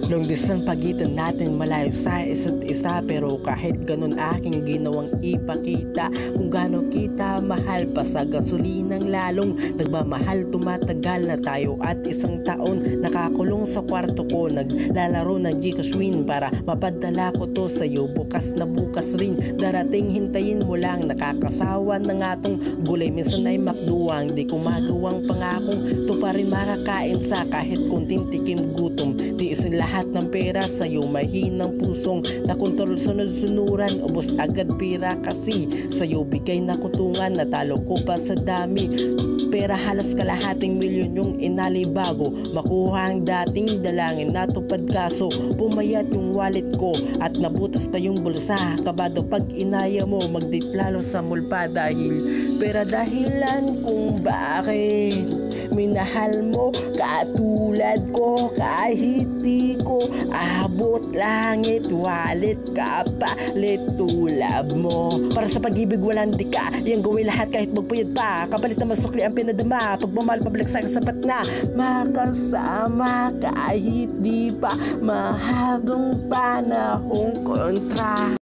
Long distance pagitan natin, malayo sa isa't isa, pero kahit ganun aking ginawang ipakita kung gaano kita mahal. Pa sa gasolinang lalong nagmamahal, tumatagal na tayo at isang taon nakakulong sa kwarto ko, naglalaro ng Gcash Win para mapadala ko to sa'yo. Bukas na bukas rin darating, hintayin mo lang. Nakakasawa na nga tong gulay, minsan ay makduwang, di ko magawang pangakong to pa rin makakain sa kahit kunting tikim gutom. Tiisin lahat ng pera sa'yo, mahinang pusong nakontrol, sunod-sunuran, ubos agad pera kasi sa'yo bigay na kutungan. Natalo ko pa sa dami pera, halos kalahating milyon yung inalibago. Makuha ang dating dalangin, natupad kaso pumayat yung wallet ko at nabutas pa yung bulsa. Kabado pag inaya mo mag-date lalo sa mulpa dahil pera, dahilan kung bakit minahal mo katulad ko. Kahit di ko abot langit, wallet kapalit tulad mo. Para sa pag-ibig walang dika, yung gawin lahat kahit magpuyod pa. Kapalit na masukli ang pinadama, pagmamahal pabalik sa sapat na makasama kahit di pa mahabang panahong kontra.